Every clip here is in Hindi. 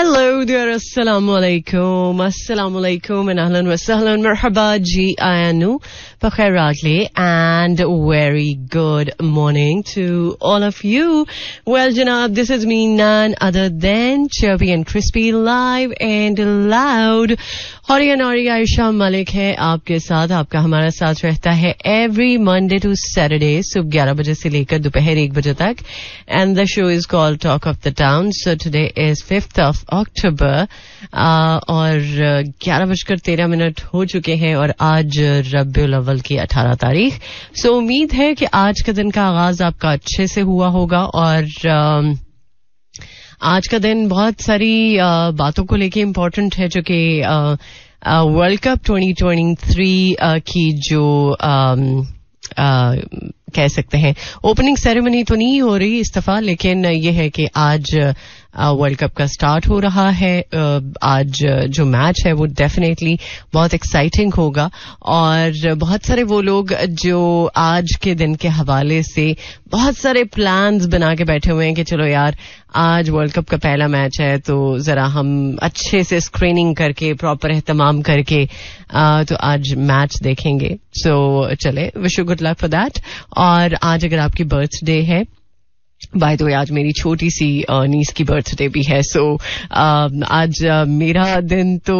Hello there, assalamu alaikum and ahlan wa sahlan, marhaba ji ayanu, bakhairatle, and very good morning to all of you. Well, Janab, this is me, none other than Chirpy and Crispy, live and loud. हौरी Ayesha Malik है आपके साथ. आपका हमारा साथ रहता है every Monday to Saturday सुबह 11 बजे से लेकर दोपहर 1 बजे तक. And the show is called Talk of the Town. So today is 5th of October और 11:13 हो चुके हैं और आज रबीउल अव्वल की 18 तारीख. So उम्मीद है कि आज का दिन का आगाज आपका अच्छे से हुआ होगा और आज का दिन बहुत सारी बातों को लेके इम्पोर्टेंट है, जो कि वर्ल्ड कप 2023 की जो कह सकते हैं ओपनिंग सेरेमनी तो नहीं हो रही इस दफा, लेकिन ये है कि आज वर्ल्ड कप का स्टार्ट हो रहा है. आज जो मैच है वो डेफिनेटली बहुत एक्साइटिंग होगा और बहुत सारे वो लोग जो आज के दिन के हवाले से बहुत सारे प्लान्स बना के बैठे हुए हैं कि चलो यार आज वर्ल्ड कप का पहला मैच है तो जरा हम अच्छे से स्क्रीनिंग करके प्रॉपर एहतमाम करके तो आज मैच देखेंगे. सो चले, wish you good luck for that. और आज अगर आपकी बर्थडे है, बाय द वे आज मेरी छोटी सी नीस की बर्थडे भी है. सो आज मेरा दिन तो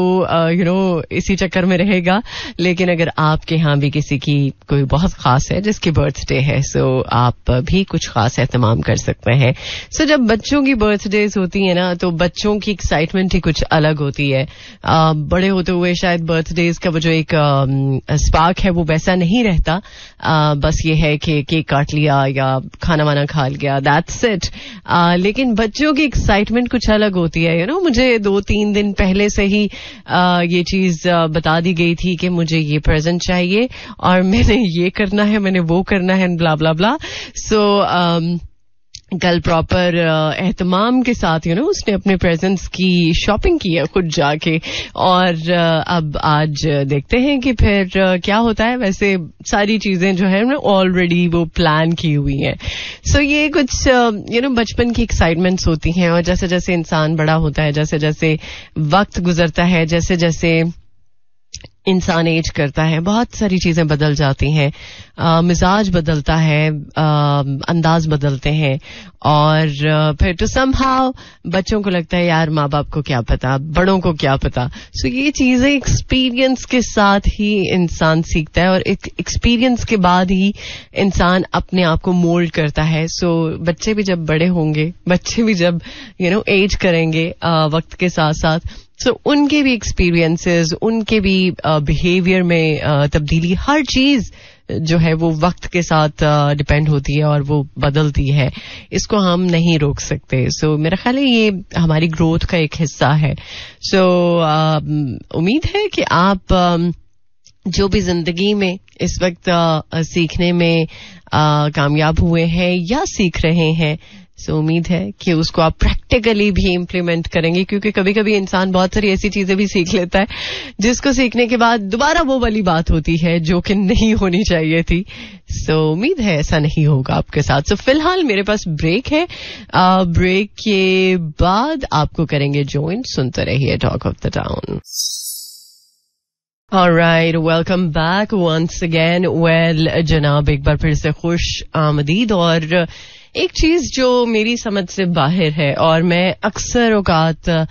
इसी चक्कर में रहेगा, लेकिन अगर आपके यहाँ भी किसी की कोई बहुत खास है जिसकी बर्थडे है, सो आप भी कुछ खास एहतमाम कर सकते हैं. सो जब बच्चों की बर्थडेज होती है ना, तो बच्चों की एक्साइटमेंट ही कुछ अलग होती है. बड़े होते हुए शायद बर्थडेज का वो जो एक स्पार्क है वो वैसा नहीं रहता. बस ये है कि केक काट लिया या खाना वाना खा लिया, दैट्स इट. लेकिन बच्चों की एक्साइटमेंट कुछ अलग होती है. मुझे 2-3 दिन पहले से ही ये चीज बता दी गई थी कि मुझे ये प्रेजेंट चाहिए और मैंने ये करना है, मैंने वो करना है, ब्ला ब्ला ब्ला. सो कल प्रॉपर एहतमाम के साथ उसने अपने प्रेजेंट्स की शॉपिंग की है खुद जाके, और अब आज देखते हैं कि फिर क्या होता है. वैसे सारी चीजें जो है ऑलरेडी वो प्लान की हुई हैं. सो ये कुछ बचपन की एक्साइटमेंट्स होती हैं और जैसे जैसे इंसान बड़ा होता है, जैसे जैसे वक्त गुजरता है, जैसे जैसे इंसान एज करता है, बहुत सारी चीजें बदल जाती हैं. मिजाज बदलता है, अंदाज बदलते हैं और फिर तो समहाउ बच्चों को लगता है यार माँ बाप को क्या पता, बड़ों को क्या पता. सो ये चीजें एक्सपीरियंस के साथ ही इंसान सीखता है और एक्सपीरियंस के बाद ही इंसान अपने आप को मोल्ड करता है. सो बच्चे भी जब बड़े होंगे, बच्चे भी जब एज करेंगे वक्त के साथ साथ, सो उनके भी एक्सपीरियंसेस, उनके भी बिहेवियर में तब्दीली, हर चीज जो है वो वक्त के साथ डिपेंड होती है और वो बदलती है. इसको हम नहीं रोक सकते. सो मेरा ख्याल है ये हमारी ग्रोथ का एक हिस्सा है. सो उम्मीद है कि आप जो भी जिंदगी में इस वक्त सीखने में कामयाब हुए हैं या सीख रहे हैं, सो उम्मीद है कि उसको आप प्रैक्टिकली भी इम्प्लीमेंट करेंगे, क्योंकि कभी कभी इंसान बहुत सारी ऐसी चीजें भी सीख लेता है जिसको सीखने के बाद दोबारा वो वाली बात होती है जो कि नहीं होनी चाहिए थी. सो उम्मीद है ऐसा नहीं होगा आपके साथ. सो फिलहाल मेरे पास ब्रेक है. ब्रेक के बाद आपको करेंगे ज्वाइन. सुनते रहिए talk of the town. Alright, welcome back once again. Well, जनाब एक बार फिर से खुश आमदीद. और एक चीज जो मेरी समझ से बाहर है और मैं अक्सर औकात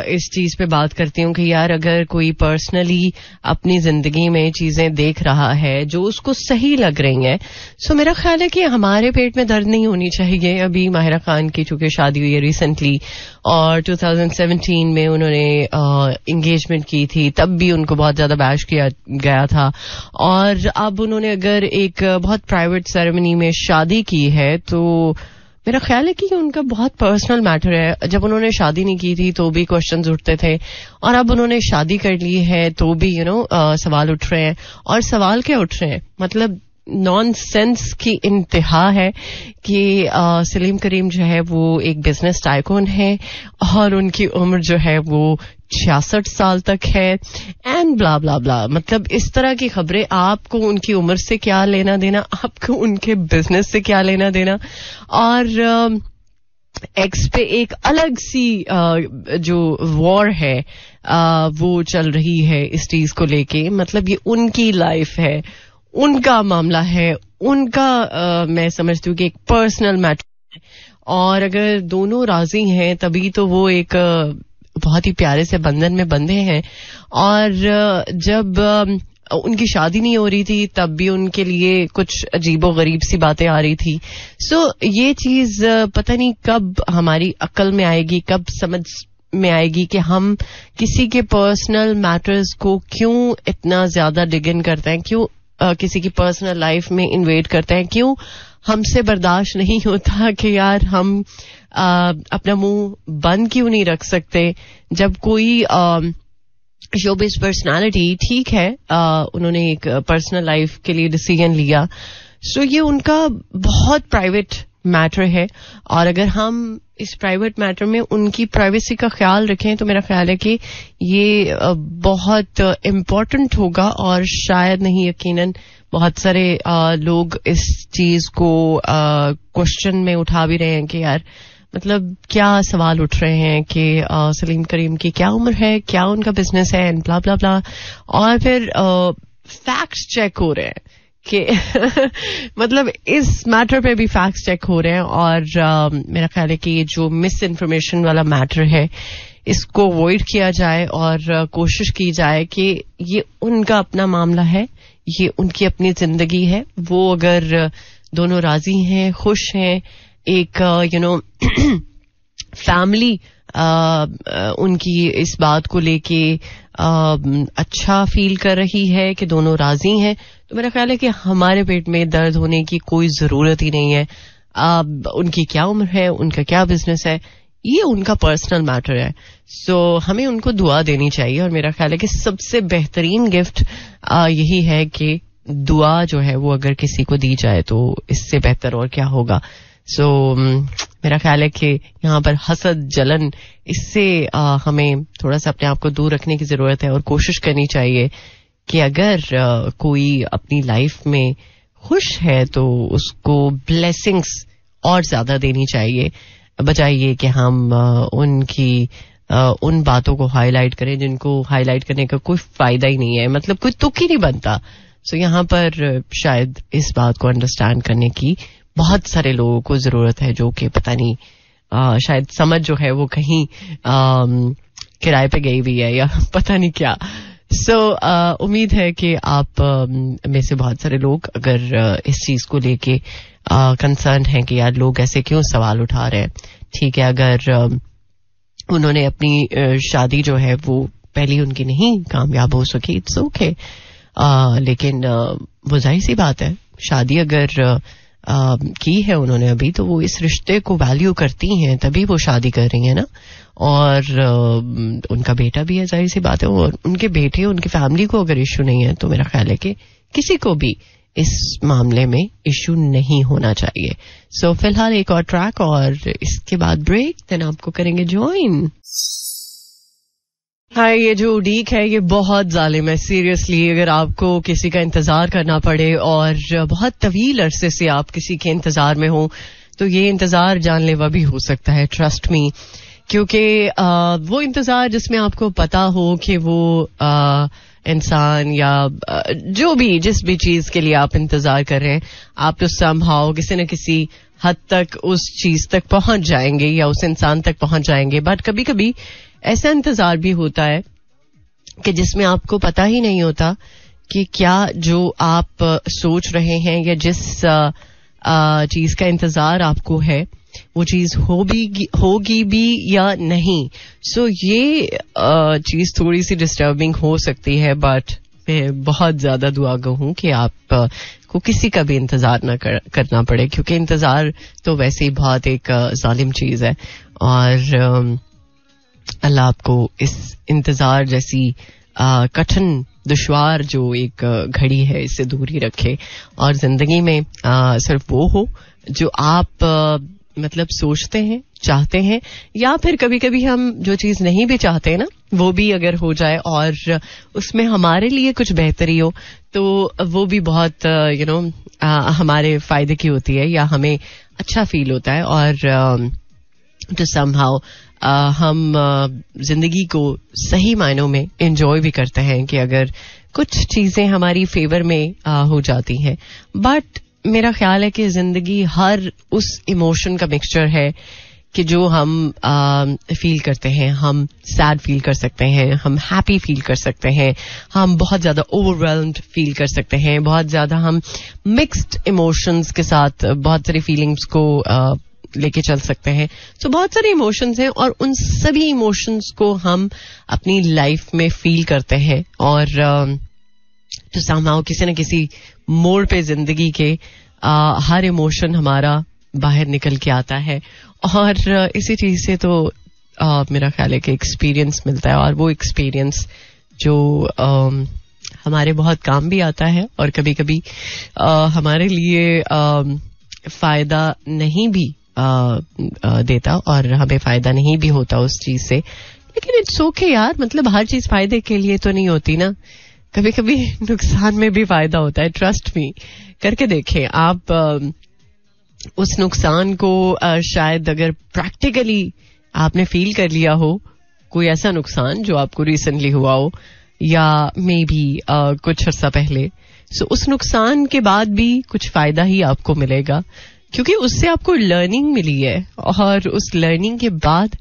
इस चीज पे बात करती हूँ कि यार अगर कोई पर्सनली अपनी जिंदगी में चीजें देख रहा है जो उसको सही लग रही हैं, सो मेरा ख्याल है कि हमारे पेट में दर्द नहीं होनी चाहिए. अभी माहिरा खान की चूंकि शादी हुई है रिसेंटली और 2017 में उन्होंने एंगेजमेंट की थी, तब भी उनको बहुत ज्यादा बैश किया गया था. और अब उन्होंने अगर एक बहुत प्राइवेट सेरेमनी में शादी की है तो मेरा ख्याल है कि उनका बहुत पर्सनल मैटर है. जब उन्होंने शादी नहीं की थी तो भी क्वेश्चंस उठते थे और अब उन्होंने शादी कर ली है तो भी सवाल उठ रहे हैं. और सवाल क्या उठ रहे हैं, मतलब नॉनसेंस की इंतहा है कि सलीम करीम जो है वो एक बिजनेस टाइकून है और उनकी उम्र जो है वो 66 साल तक है एंड ब्ला ब्ला ब्ला. मतलब इस तरह की खबरें, आपको उनकी उम्र से क्या लेना देना, आपको उनके बिजनेस से क्या लेना देना. और एक्स पे एक अलग सी जो वॉर है वो चल रही है इस चीज को लेके. मतलब ये उनकी लाइफ है, उनका मामला है, उनका मैं समझती हूँ कि एक पर्सनल मैटर है. और अगर दोनों राजी हैं तभी तो वो एक बहुत ही प्यारे से बंधन में बंधे हैं. और जब उनकी शादी नहीं हो रही थी तब भी उनके लिए कुछ अजीबो गरीब सी बातें आ रही थी. सो ये चीज पता नहीं कब हमारी अक्ल में आएगी, कब समझ में आएगी कि हम किसी के पर्सनल मैटर्स को क्यों इतना ज्यादा डिग इन करते हैं, क्यों किसी की पर्सनल लाइफ में इन्वेड करते हैं, क्यों हमसे बर्दाश्त नहीं होता कि यार हम अपना मुंह बंद क्यों नहीं रख सकते जब कोई शोबिज पर्सनालिटी, ठीक है उन्होंने एक पर्सनल लाइफ के लिए डिसीजन लिया. सो ये उनका बहुत प्राइवेट मैटर है. और अगर हम इस प्राइवेट मैटर में उनकी प्राइवेसी का ख्याल रखें तो मेरा ख्याल है कि ये बहुत इम्पोर्टेंट होगा. और शायद नहीं, यकीनन बहुत सारे लोग इस चीज को क्वेश्चन में उठा भी रहे हैं कि यार मतलब क्या सवाल उठ रहे हैं कि सलीम करीम की क्या उम्र है, क्या उनका बिजनेस है, एंड ब्ला ब्ला ब्ला. और फिर फैक्ट्स चेक हो रहे हैं कि मतलब इस मैटर पे भी फैक्ट्स चेक हो रहे हैं. और मेरा ख्याल है कि ये जो मिस इन्फॉर्मेशन वाला मैटर है इसको अवॉइड किया जाए और कोशिश की जाए कि ये उनका अपना मामला है, ये उनकी अपनी जिंदगी है. वो अगर दोनों राजी हैं, खुश हैं, एक फैमिली उनकी इस बात को लेके अच्छा फील कर रही है कि दोनों राजी हैं, तो मेरा ख्याल है कि हमारे पेट में दर्द होने की कोई जरूरत ही नहीं है. उनकी क्या उम्र है, उनका क्या बिजनेस है, ये उनका पर्सनल मैटर है. सो हमें उनको दुआ देनी चाहिए. और मेरा ख्याल है कि सबसे बेहतरीन गिफ्ट यही है कि दुआ जो है वो अगर किसी को दी जाए तो इससे बेहतर और क्या होगा. सो मेरा ख्याल है कि यहाँ पर हसद, जलन, इससे हमें थोड़ा सा अपने आप को दूर रखने की जरूरत है. और कोशिश करनी चाहिए कि अगर कोई अपनी लाइफ में खुश है तो उसको ब्लेसिंग्स और ज्यादा देनी चाहिए, बजाय ये कि हम उनकी उन बातों को हाईलाइट करें जिनको हाईलाइट करने का कोई फायदा ही नहीं है, मतलब कोई तुक ही नहीं बनता. सो यहाँ पर शायद इस बात को अंडरस्टैंड करने की बहुत सारे लोगों को जरूरत है जो कि पता नहीं शायद समझ जो है वो कहीं किराए पे गई भी है या पता नहीं क्या. सो उम्मीद है कि आप में से बहुत सारे लोग अगर इस चीज को लेके कंसर्न है कि यार लोग ऐसे क्यों सवाल उठा रहे हैं. ठीक है, अगर उन्होंने अपनी शादी जो है वो पहली उनकी नहीं कामयाब हो सकी, इट्स ओके. लेकिन वो जाहिर सी बात है, शादी अगर की है उन्होंने अभी तो वो इस रिश्ते को वैल्यू करती हैं तभी वो शादी कर रही है ना. और उनका बेटा भी है, जाहिर सी बात है. और उनके बेटे, उनकी फैमिली को अगर इश्यू नहीं है तो मेरा ख्याल है कि किसी को भी इस मामले में इश्यू नहीं होना चाहिए. सो फिलहाल एक और ट्रैक और इसके बाद ब्रेक, देन आपको करेंगे ज्वाइन. हाय, ये जो उड़ीक है ये बहुत जालिम है सीरियसली. अगर आपको किसी का इंतजार करना पड़े और बहुत तवील अरसे से आप किसी के इंतजार में हो तो ये इंतजार जानलेवा भी हो सकता है, ट्रस्ट मी. क्योंकि वो इंतजार जिसमें आपको पता हो कि वो इंसान या जो भी जिस भी चीज के लिए आप इंतजार कर रहे हैं, आप तो समहाउ किसी न किसी हद तक उस चीज तक पहुंच जाएंगे या उस इंसान तक पहुंच जाएंगे. बट कभी कभी ऐसा इंतजार भी होता है कि जिसमें आपको पता ही नहीं होता कि क्या जो आप सोच रहे हैं या जिस चीज का इंतजार आपको है वो चीज होगी भी या नहीं. सो ये चीज थोड़ी सी डिस्टर्बिंग हो सकती है. बट मैं बहुत ज्यादा दुआगो हूं कि आप को किसी का भी इंतजार ना करना पड़े, क्योंकि इंतजार तो वैसे ही बहुत एक जालिम चीज है. और अल्लाह आपको इस इंतजार जैसी कठिन दुश्वार जो एक घड़ी है इससे दूर ही रखे. और जिंदगी में सिर्फ वो हो जो आप मतलब सोचते हैं, चाहते हैं, या फिर कभी कभी हम जो चीज नहीं भी चाहते हैं ना वो भी अगर हो जाए और उसमें हमारे लिए कुछ बेहतरी हो तो वो भी बहुत हमारे फायदे की होती है या हमें अच्छा फील होता है. और टू समहाउ हम जिंदगी को सही मायनों में एंजॉय भी करते हैं कि अगर कुछ चीजें हमारी फेवर में हो जाती हैं. बट मेरा ख्याल है कि जिंदगी हर उस इमोशन का मिक्सचर है कि जो हम फील करते हैं. हम सैड फील कर सकते हैं, हम हैप्पी फील कर सकते हैं, हम बहुत ज्यादा ओवरवेल्म्ड फील कर सकते हैं, बहुत ज्यादा हम मिक्स्ड इमोशंस के साथ बहुत सारी फीलिंग्स को लेके चल सकते हैं. तो बहुत सारे इमोशंस हैं और उन सभी इमोशंस को हम अपनी लाइफ में फील करते हैं और तो समहाउ किसी न किसी मोड़ पे जिंदगी के हर इमोशन हमारा बाहर निकल के आता है और इसी चीज से तो मेरा ख्याल है कि एक्सपीरियंस मिलता है और वो एक्सपीरियंस जो हमारे बहुत काम भी आता है और कभी कभी हमारे लिए फायदा नहीं भी देता और हमें फायदा नहीं भी होता उस चीज से. लेकिन इट्स ओके यार, मतलब हर चीज फायदे के लिए तो नहीं होती ना, कभी कभी नुकसान में भी फायदा होता है. ट्रस्ट मी, करके देखें आप. उस नुकसान को शायद अगर प्रैक्टिकली आपने फील कर लिया हो, कोई ऐसा नुकसान जो आपको रिसेंटली हुआ हो या मे बी कुछ अर्सा पहले, सो उस नुकसान के बाद भी कुछ फायदा ही आपको मिलेगा क्योंकि उससे आपको लर्निंग मिली है और उस लर्निंग के बाद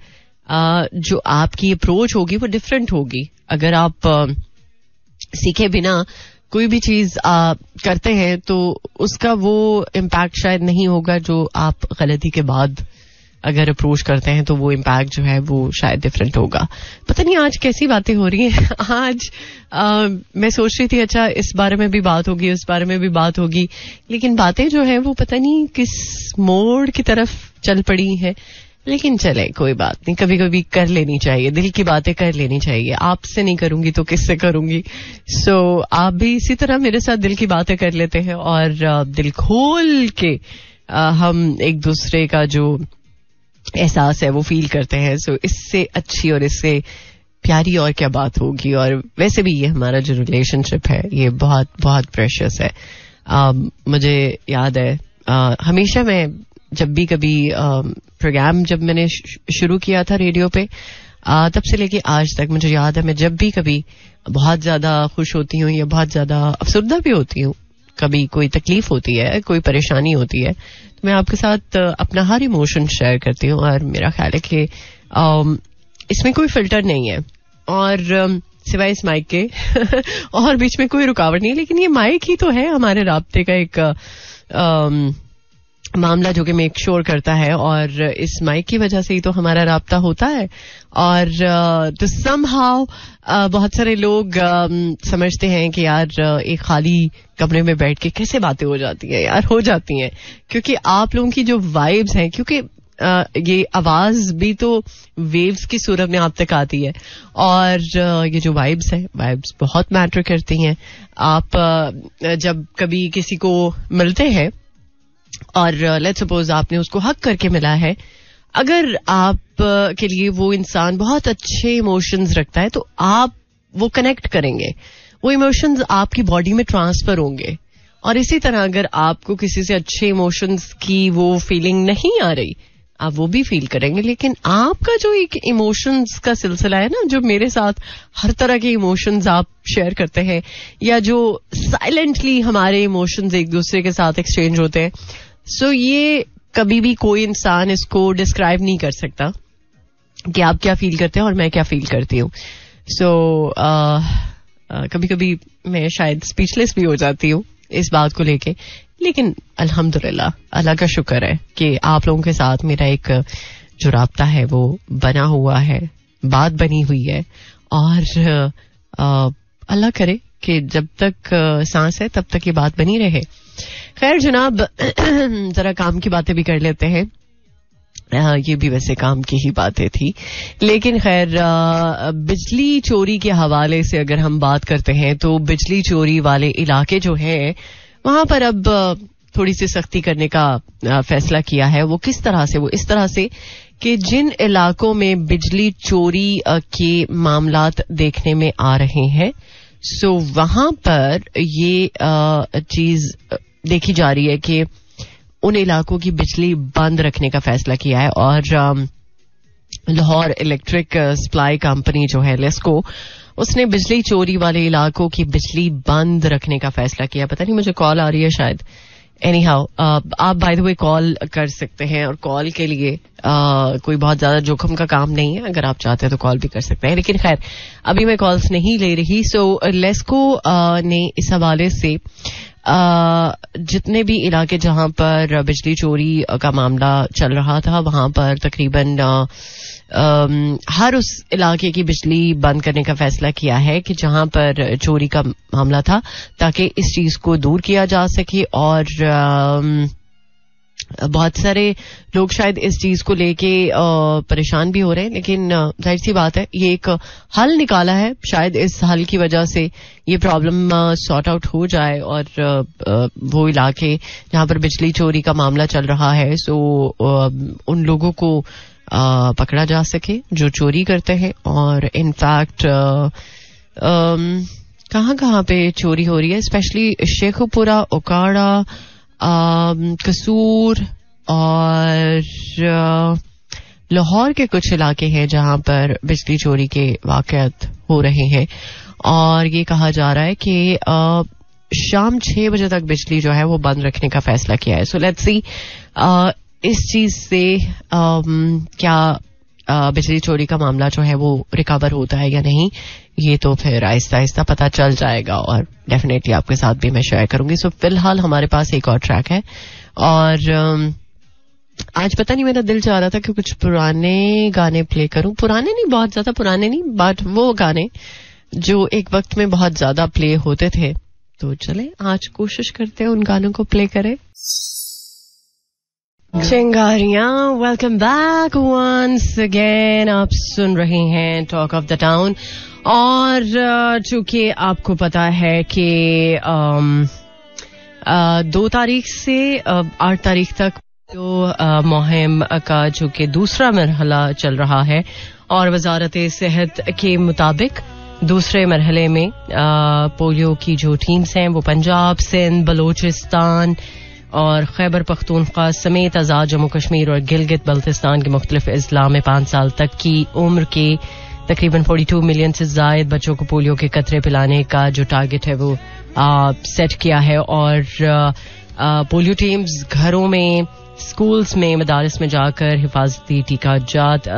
जो आपकी अप्रोच होगी वो डिफरेंट होगी. अगर आप सीखे बिना कोई भी चीज करते हैं तो उसका वो इम्पैक्ट शायद नहीं होगा जो आप गलती के बाद अगर अप्रोच करते हैं तो वो इम्पैक्ट जो है वो शायद डिफरेंट होगा. पता नहीं आज कैसी बातें हो रही हैं. आज मैं सोच रही थी अच्छा इस बारे में भी बात होगी, उस बारे में भी बात होगी, लेकिन बातें जो है वो पता नहीं किस मोड़ की तरफ चल पड़ी है. लेकिन चले कोई बात नहीं, कभी कभी कर लेनी चाहिए, दिल की बातें कर लेनी चाहिए. आपसे नहीं करूंगी तो किससे करूंगी. सो आप भी इसी तरह मेरे साथ दिल की बातें कर लेते हैं और दिल खोल के हम एक दूसरे का जो एहसास है वो फील करते हैं. सो इससे अच्छी और इससे प्यारी और क्या बात होगी. और वैसे भी ये हमारा जो रिलेशनशिप है ये बहुत बहुत प्रेशियस है. मुझे याद है हमेशा मैं जब भी कभी प्रोग्राम जब मैंने शुरू किया था रेडियो पे तब से लेके आज तक मुझे याद है मैं जब भी कभी बहुत ज्यादा खुश होती हूँ या बहुत ज्यादा अफसरदा भी होती हूँ, कभी कोई तकलीफ होती है, कोई परेशानी होती है, तो मैं आपके साथ अपना हर इमोशन शेयर करती हूँ. और मेरा ख्याल है कि इसमें कोई फिल्टर नहीं है और सिवाय इस माइक के और बीच में कोई रुकावट नहीं है. लेकिन ये माइक ही तो है हमारे राब्ते का एक मामला जो कि मेक श्योर करता है और इस माइक की वजह से ही तो हमारा राब्ता होता है. और तो समहाउ बहुत सारे लोग समझते हैं कि यार एक खाली कमरे में बैठ के कैसे बातें हो जाती हैं. यार हो जाती हैं क्योंकि आप लोगों की जो वाइब्स हैं, क्योंकि ये आवाज भी तो वेव्स की सूरत में आप तक आती है और ये जो वाइब्स हैं, वाइब्स बहुत मैटर करती हैं. आप जब कभी किसी को मिलते हैं और लेट्स सपोज आपने उसको हक करके मिला है, अगर आप के लिए वो इंसान बहुत अच्छे इमोशंस रखता है तो आप वो कनेक्ट करेंगे, वो इमोशंस आपकी बॉडी में ट्रांसफर होंगे. और इसी तरह अगर आपको किसी से अच्छे इमोशंस की वो फीलिंग नहीं आ रही, आप वो भी फील करेंगे. लेकिन आपका जो एक इमोशंस का सिलसिला है ना, जो मेरे साथ हर तरह के इमोशंस आप शेयर करते हैं या जो साइलेंटली हमारे इमोशंस एक दूसरे के साथ एक्सचेंज होते हैं, सो ये कभी भी कोई इंसान इसको डिस्क्राइब नहीं कर सकता कि आप क्या फील करते हैं और मैं क्या फील करती हूँ. सो कभी कभी मैं शायद स्पीचलेस भी हो जाती हूँ इस बात को लेके. लेकिन अल्हम्दुलिल्लाह, अल्लाह का शुक्र है कि आप लोगों के साथ मेरा एक जो राब्ता है वो बना हुआ है, बात बनी हुई है और अल्लाह करे कि जब तक सांस है तब तक ये बात बनी रहे. खैर जनाब, जरा काम की बातें भी कर लेते हैं. ये भी वैसे काम की ही बातें थी, लेकिन खैर बिजली चोरी के हवाले से अगर हम बात करते हैं तो बिजली चोरी वाले इलाके जो है वहां पर अब थोड़ी सी सख्ती करने का फैसला किया है. वो किस तरह से? वो इस तरह से कि जिन इलाकों में बिजली चोरी के मामलात देखने में आ रहे हैं, सो वहां पर ये चीज देखी जा रही है कि उन इलाकों की बिजली बंद रखने का फैसला किया है. और लाहौर इलेक्ट्रिक सप्लाई कंपनी जो है लेस्को, उसने बिजली चोरी वाले इलाकों की बिजली बंद रखने का फैसला किया. पता नहीं, मुझे कॉल आ रही है शायद. एनी हाउ, आप बाय द वे कॉल कर सकते हैं और कॉल के लिए कोई बहुत ज्यादा जोखिम का काम नहीं है. अगर आप चाहते हैं तो कॉल भी कर सकते हैं, लेकिन खैर अभी मैं कॉल्स नहीं ले रही. सो लेस्को ने इस हवाले से जितने भी इलाके जहां पर बिजली चोरी का मामला चल रहा था वहां पर तकरीबन हर उस इलाके की बिजली बंद करने का फैसला किया है कि जहां पर चोरी का मामला था, ताकि इस चीज को दूर किया जा सके. और बहुत सारे लोग शायद इस चीज को लेके परेशान भी हो रहे हैं, लेकिन जाहिर सी बात है ये एक हल निकाला है. शायद इस हल की वजह से ये प्रॉब्लम सॉर्ट आउट हो जाए और वो इलाके जहां पर बिजली चोरी का मामला चल रहा है, सो उन लोगों को पकड़ा जा सके जो चोरी करते हैं. और इनफैक्ट कहाँ पे चोरी हो रही है, स्पेशली शेखुपुरा, ओकाड़ा, कसूर और लाहौर के कुछ इलाके हैं जहां पर बिजली चोरी के वाकयात हो रहे हैं. और ये कहा जा रहा है कि शाम 6 बजे तक बिजली जो है वो बंद रखने का फैसला किया है. सो लेट्स सी इस चीज से क्या बिजली चोरी का मामला जो है वो रिकवर होता है या नहीं, ये तो फिर आहिस्ता आहिस्ता पता चल जाएगा और डेफिनेटली आपके साथ भी मैं शेयर करूंगी. सो फिलहाल हमारे पास एक और ट्रैक है और आज पता नहीं मेरा दिल चाह रहा था कि कुछ पुराने गाने प्ले करूं. पुराने नहीं, बहुत ज्यादा पुराने नहीं, बट वो गाने जो एक वक्त में बहुत ज्यादा प्ले होते थे. तो चले आज कोशिश करते हैं उन गानों को प्ले करें. चिंगारियां, वेलकम बैक वंस अगेन. आप सुन रहे हैं टॉक ऑफ द टाउन. और चूंकि आपको पता है कि 2 तारीख से 8 तारीख तक तो मुहिम का जो कि दूसरा मरहला चल रहा है, और वजारत सेहत के मुताबिक दूसरे मरहले में पोलियो की जो टीम्स हैं वो पंजाब, सिंध, बलोचिस्तान और खैबर पख्तूनख्वा समेत आजाद जम्मू कश्मीर और गिलगित बल्तिस्तान के मुख्तलिफ अजला में 5 साल तक की उम्र के तकरीबन 42 मिलियन से ज्यादा बच्चों को पोलियो के कतरे पिलाने का जो टारगेट है वो सेट किया है. और पोलियो टीम्स घरों में, स्कूल्स में, मदारिस में जाकर हिफाजती टीका जात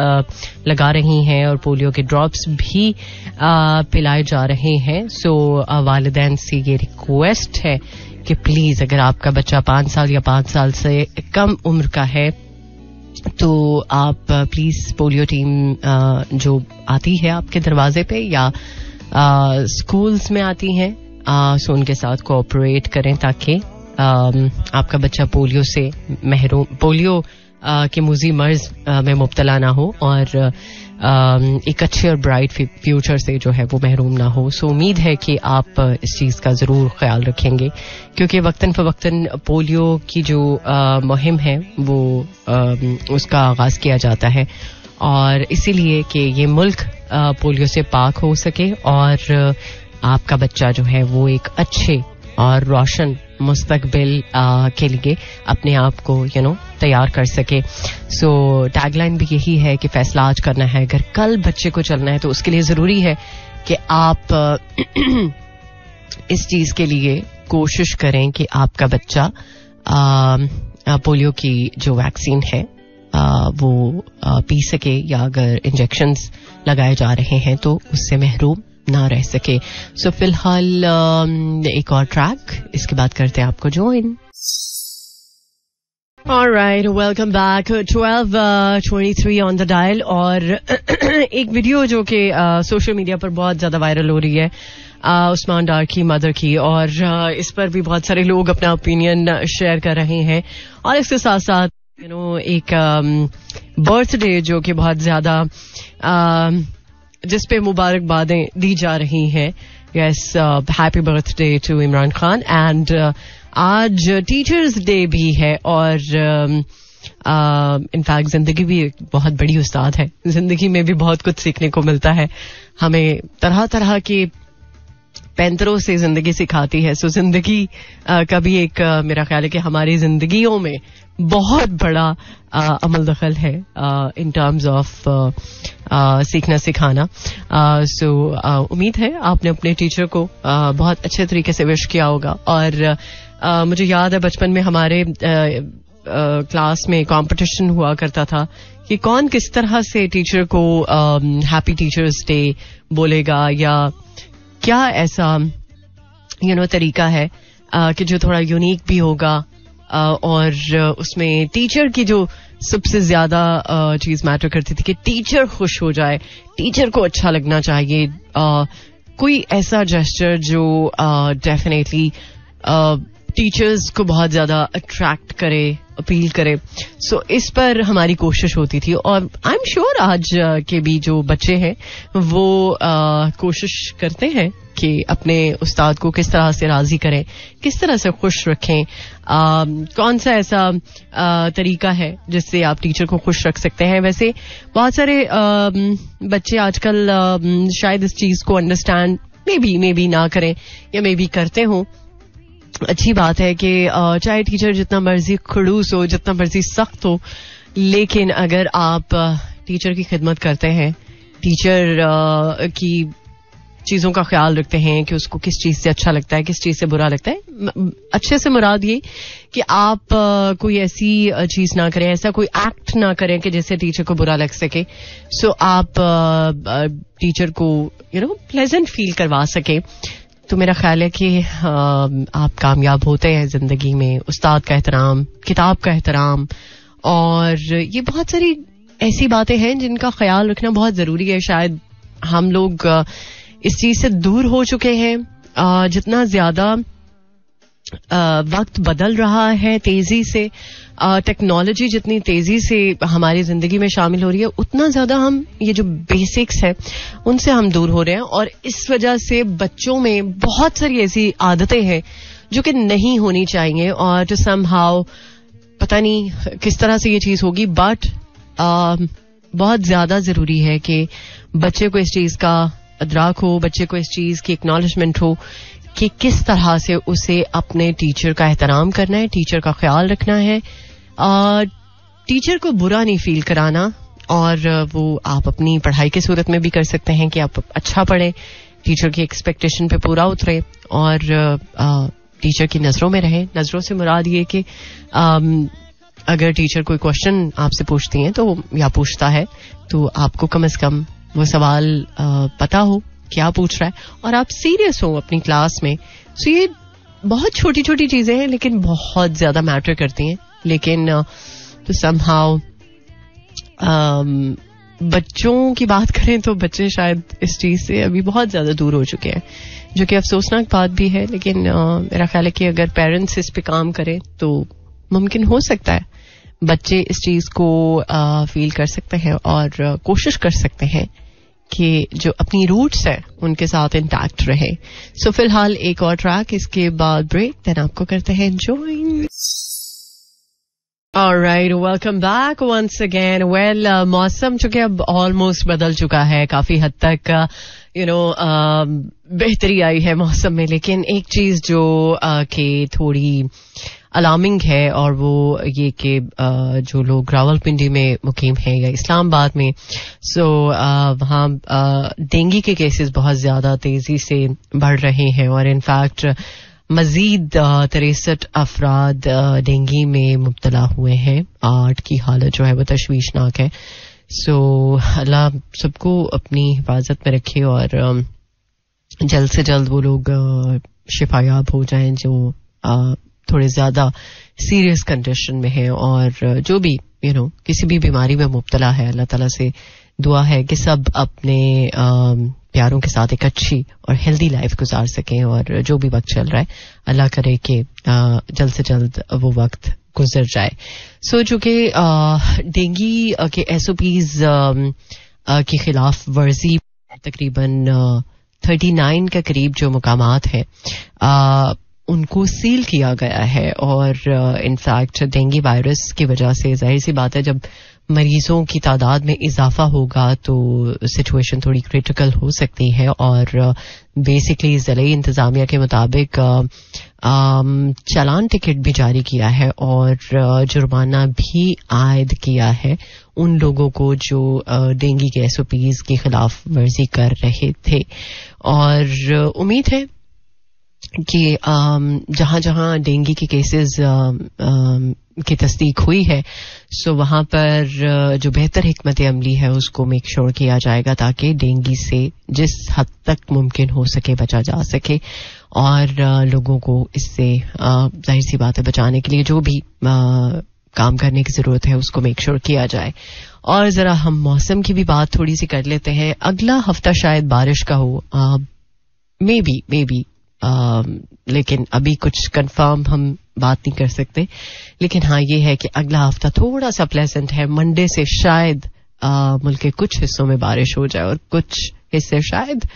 लगा रही हैं और पोलियो के ड्रॉप्स भी पिलाए जा रहे हैं. सो वालिदैन से ये रिक्वेस्ट है कि प्लीज अगर आपका बच्चा 5 साल या 5 साल से कम उम्र का है तो आप प्लीज पोलियो टीम जो आती है आपके दरवाजे पे या स्कूल्स में आती हैं, सो उनके साथ कोऑपरेट करें ताकि आपका बच्चा पोलियो से महरूम, पोलियो के मुजी मर्ज में मुब्तला ना हो और एक अच्छे और ब्राइट फ्यूचर से जो है वो महरूम ना हो. सो उम्मीद है कि आप इस चीज़ का ज़रूर ख्याल रखेंगे, क्योंकि वक्तन फ़वक्तन पोलियो की जो मुहिम है वो उसका आगाज़ किया जाता है, और इसीलिए कि ये मुल्क पोलियो से पाक हो सके और आपका बच्चा जो है वो एक अच्छे और रोशन मुस्तकबिल के लिए अपने आप को तैयार कर सके. सो टैगलाइन भी यही है कि फैसला आज करना है, अगर कल बच्चे को चलना है तो उसके लिए जरूरी है कि आप इस चीज के लिए कोशिश करें कि आपका बच्चा पोलियो की जो वैक्सीन है वो पी सके, या अगर इंजेक्शंस लगाए जा रहे हैं तो उससे महरूम ना रह सके. सो फिलहाल एक और ट्रैक, इसके बाद करते हैं आपको join. Alright, welcome back. 12:23 on the dial. और एक वीडियो जो कि सोशल मीडिया पर बहुत ज्यादा वायरल हो रही है उस्मान डार की मदर की, और इस पर भी बहुत सारे लोग अपना ओपिनियन शेयर कर रहे हैं. और इसके साथ साथ एक बर्थडे जो कि बहुत ज्यादा जिस पे मुबारकबादें दी जा रही हैं. Yes, happy birthday to Imran Khan. And आज टीचर्स डे भी है, और इनफैक्ट जिंदगी भी एक बहुत बड़ी उस्ताद है. जिंदगी में भी बहुत कुछ सीखने को मिलता है हमें. तरह तरह के पैंतरों से जिंदगी सिखाती है. सो जिंदगी का भी एक मेरा ख्याल है कि हमारी जिंदगियों में बहुत बड़ा अमल दखल है इन टर्म्स ऑफ सीखना सिखाना. सो उम्मीद है आपने अपने टीचर को बहुत अच्छे तरीके से विश किया होगा. और मुझे याद है बचपन में हमारे क्लास में कंपटीशन हुआ करता था कि कौन किस तरह से टीचर को हैप्पी टीचर्स डे बोलेगा, या क्या ऐसा तरीका है कि जो थोड़ा यूनिक भी होगा और उसमें टीचर की जो सबसे ज्यादा चीज मैटर करती थी कि टीचर खुश हो जाए, टीचर को अच्छा लगना चाहिए. कोई ऐसा जेस्चर जो डेफिनेटली टीचर्स को बहुत ज्यादा अट्रैक्ट करे, अपील करे. सो इस पर हमारी कोशिश होती थी. और आई एम श्योर आज के भी जो बच्चे हैं वो कोशिश करते हैं कि अपने उस्ताद को किस तरह से राजी करें, किस तरह से खुश रखें. कौन सा ऐसा तरीका है जिससे आप टीचर को खुश रख सकते हैं. वैसे बहुत सारे बच्चे आजकल शायद इस चीज को अंडरस्टैंड मे बी ना करें या मे बी करते हों. अच्छी बात है कि चाहे टीचर जितना मर्जी खड़ूस हो, जितना मर्जी सख्त हो, लेकिन अगर आप टीचर की खिदमत करते हैं, टीचर की चीजों का ख्याल रखते हैं कि उसको किस चीज से अच्छा लगता है, किस चीज से बुरा लगता है. अच्छे से मुराद ये कि आप कोई ऐसी चीज ना करें, ऐसा कोई एक्ट ना करें कि जिससे टीचर को बुरा लग सके. सो आप टीचर को प्लेजेंट फील करवा सके. तो मेरा ख्याल है कि आप कामयाब होते हैं जिंदगी में. उस्ताद का एहतराम, किताब का एहतराम, और ये बहुत सारी ऐसी बातें हैं जिनका ख्याल रखना बहुत जरूरी है. शायद हम लोग इस चीज से दूर हो चुके हैं. जितना ज्यादा वक्त बदल रहा है तेजी से, टेक्नोलॉजी जितनी तेजी से हमारी जिंदगी में शामिल हो रही है, उतना ज्यादा हम ये जो बेसिक्स है उनसे हम दूर हो रहे हैं. और इस वजह से बच्चों में बहुत सारी ऐसी आदतें हैं जो कि नहीं होनी चाहिए. और जो समहाउ पता नहीं किस तरह से ये चीज होगी, बट बहुत ज्यादा जरूरी है कि बच्चे को इस चीज का अदराक हो, बच्चे को इस चीज की एक्नॉलेजमेंट हो कि किस तरह से उसे अपने टीचर का एहतराम करना है, टीचर का ख्याल रखना है, टीचर को बुरा नहीं फील कराना. और वो आप अपनी पढ़ाई की सूरत में भी कर सकते हैं कि आप अच्छा पढ़ें, टीचर की एक्सपेक्टेशन पे पूरा उतरे और टीचर की नजरों में रहें. नजरों से मुराद ये कि अगर टीचर कोई क्वेश्चन आपसे पूछती हैं तो या पूछता है तो आपको कम से कम वो सवाल पता हो क्या पूछ रहा है और आप सीरियस हो अपनी क्लास में. सो ये बहुत छोटी छोटी चीजें हैं लेकिन बहुत ज्यादा मैटर करती हैं. लेकिन तो समहाउ बच्चों की बात करें तो बच्चे शायद इस चीज से अभी बहुत ज्यादा दूर हो चुके हैं, जो कि अफसोसनाक बात भी है. लेकिन मेरा ख्याल है कि अगर पेरेंट्स इस पे काम करें तो मुमकिन हो सकता है बच्चे इस चीज को फील कर सकते हैं और कोशिश कर सकते हैं कि जो अपनी रूट्स है उनके साथ इंटैक्ट रहे. सो फिलहाल एक और ट्रैक, इसके बाद ब्रेक, देन आपको करते हैं enjoy. Alright, welcome back once again. Well, मौसम चूंकि अब ऑलमोस्ट बदल चुका है, काफी हद तक बेहतरी आई है मौसम में. लेकिन एक चीज जो कि थोड़ी अलार्मिंग है और वो ये कि जो लोग रावलपिंडी में मुकीम हैं या इस्लामाबाद में, सो वहाँ डेंगू के केसेस बहुत ज्यादा तेजी से बढ़ रहे हैं और इनफैक्ट मजीद 63 अफराद डेंगू में मुब्तला हुए हैं. 8 की हालत जो है वो तशवीशनाक है. सो अल्लाह सबको अपनी हिफाजत में रखे और जल्द से जल्द वो लोग शिफायाब हो जाएं जो थोड़े ज्यादा सीरियस कंडीशन में है. और जो भी किसी भी बीमारी में मुब्तला है, अल्लाह ताला से दुआ है कि सब अपने प्यारों के साथ एक अच्छी और हेल्दी लाइफ गुजार सकें. और जो भी वक्त चल रहा है अल्लाह करे कि जल्द से जल्द वो वक्त गुजर जाए. सो चूंकि डेंगू के SOPs की खिलाफ वर्जी तकरीबन 39 के करीब जो मुकामात हैं उनको सील किया गया है. और इनफैक्ट डेंगू वायरस की वजह से जाहिर सी बात है जब मरीजों की तादाद में इजाफा होगा तो सिचुएशन थोड़ी क्रिटिकल हो सकती है और बेसिकली ज़िले इंतजामिया के मुताबिक चालान टिकट भी जारी किया है और जुर्माना भी आयद किया है उन लोगों को जो डेंगू के SOPs की खिलाफ वर्जी कर रहे थे। और उम्मीद है कि जहां जहां डेंगू के केसेस की तस्दीक हुई है सो वहां पर जो बेहतर हिकमत अमली है उसको मेक श्योर किया जाएगा ताकि डेंगू से जिस हद तक मुमकिन हो सके बचा जा सके और लोगों को इससे जाहिर सी बात है बचाने के लिए जो भी काम करने की जरूरत है उसको मेक श्योर किया जाए। और जरा हम मौसम की भी बात थोड़ी सी कर लेते हैं। अगला हफ्ता शायद बारिश का हो, मे बी लेकिन अभी कुछ कंफर्म हम बात नहीं कर सकते। लेकिन हाँ ये है कि अगला हफ्ता थोड़ा सा प्लेजेंट है। मंडे से शायद मुल्क के कुछ हिस्सों में बारिश हो जाए और कुछ हिस्से शायद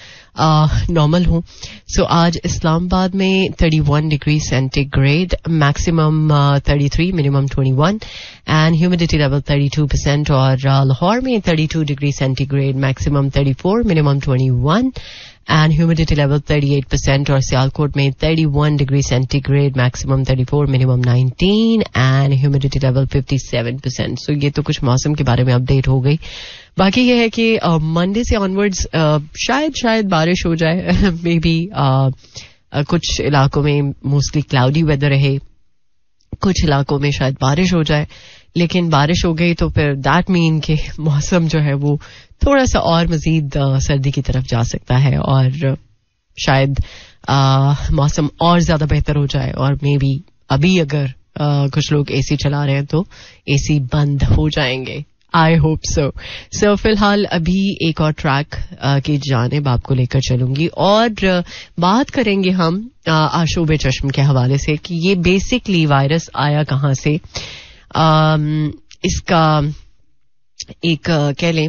नॉर्मल हो। सो आज इस्लामाबाद में 31 degree centigrade, maximum 33, minimum 21 and humidity level 32%। और लाहौर में 32 degree centigrade, maximum 34, minimum 21 and humidity level 38%। और सियालकोट में 31 degree centigrade, maximum 34, minimum 19 and humidity level 57%। सो ये तो कुछ मौसम के बारे में अपडेट हो गई। बाकी ये है कि मंडे से ऑनवर्ड्स शायद बारिश हो जाए। मे बी कुछ इलाकों में मोस्टली क्लाउडी वेदर रहे, कुछ इलाकों में शायद बारिश हो जाए। लेकिन बारिश हो गई तो फिर दैट मीन कि मौसम जो है वो थोड़ा सा और मजीद सर्दी की तरफ जा सकता है और शायद मौसम और ज्यादा बेहतर हो जाए। और मे बी अभी अगर कुछ लोग एसी चला रहे हैं तो एसी बंद हो जाएंगे। आई होप सो फिलहाल अभी एक और ट्रैक की जानिब आपको लेकर चलूंगी और बात करेंगे हम आशूब चश्म के हवाले से कि ये बेसिकली वायरस आया कहाँ से। इसका एक कह लें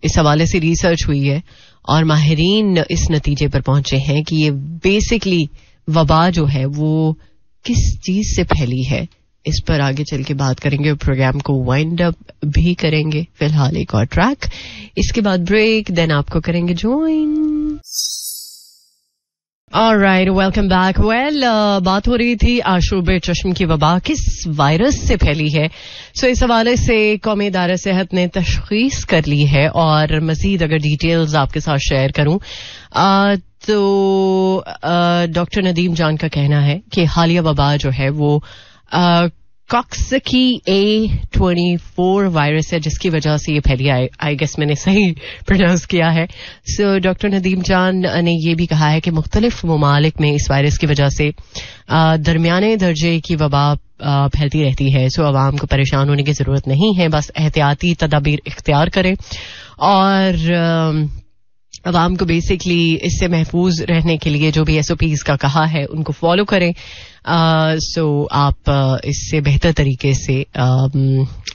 इस हवाले से रिसर्च हुई है और माहिरीन इस नतीजे पर पहुंचे हैं कि ये बेसिकली वबा जो है वो किस चीज से फैली है। इस पर आगे चल के बात करेंगे और प्रोग्राम को वाइंड अप भी करेंगे। फिलहाल एक और ट्रैक, इसके बाद ब्रेक, देन आपको करेंगे join. Alright, welcome back. Well, बात हो रही थी आशूब चश्म की वबा किस वायरस से फैली है। सो इस हवाले से कौमी इदारा सेहत ने तशखीस कर ली है और मजीद अगर डिटेल्स आपके साथ शेयर करूं तो डॉक्टर नदीम जान का कहना है कि हालिया वबा जो है वो कॉक्सकी A24 वायरस है जिसकी वजह से ये फैली। आई गेस मैंने सही प्रोनाउंस किया है। सो डॉक्टर नदीम जान ने ये भी कहा है कि मुख्तलिफ ममालिक में इस वायरस की वजह से दरमियाने दर्जे की वबा फैलती रहती है। सो अवाम को परेशान होने की जरूरत नहीं है, बस एहतियाती तदाबीर इख्तियार करें और अवाम को बेसिकली इससे महफूज रहने के लिए जो भी SOPs का कहा है उनको फॉलो करें। सो आप इससे बेहतर तरीके से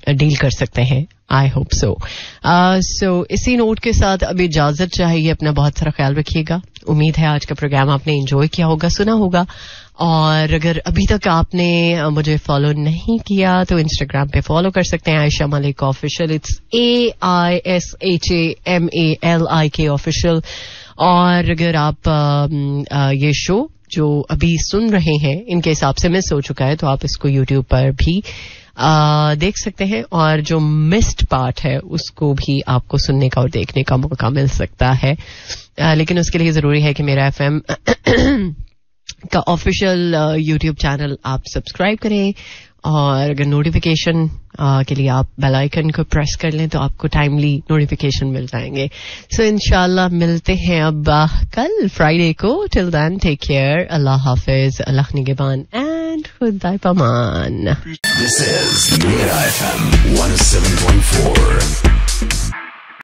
डील कर सकते हैं। आई होप सो इसी नोट के साथ अब इजाजत चाहिए। अपना बहुत सारा ख्याल रखिएगा। उम्मीद है आज का प्रोग्राम आपने एंजॉय किया होगा, सुना होगा। और अगर अभी तक आपने मुझे फॉलो नहीं किया तो इंस्टाग्राम पे फॉलो कर सकते हैं, Ayesha Malik official. It's AISHAMALIK official. और अगर आप ये शो जो अभी सुन रहे हैं इनके हिसाब से मिस हो चुका है तो आप इसको YouTube पर भी देख सकते हैं और जो मिस्ड पार्ट है उसको भी आपको सुनने का और देखने का मौका मिल सकता है। लेकिन उसके लिए जरूरी है कि मेरा FM का ऑफिशियल YouTube चैनल आप सब्सक्राइब करें और अगर नोटिफिकेशन के लिए आप बेल आइकन को प्रेस कर लें तो आपको टाइमली नोटिफिकेशन मिल जाएंगे। सो इंशाल्लाह मिलते हैं अब कल फ्राइडे को। टिल देन टेक केयर, अल्लाह हाफिज, अल्लाह निगहबान एंड खुदा पमान। This is Mira FM 107.4.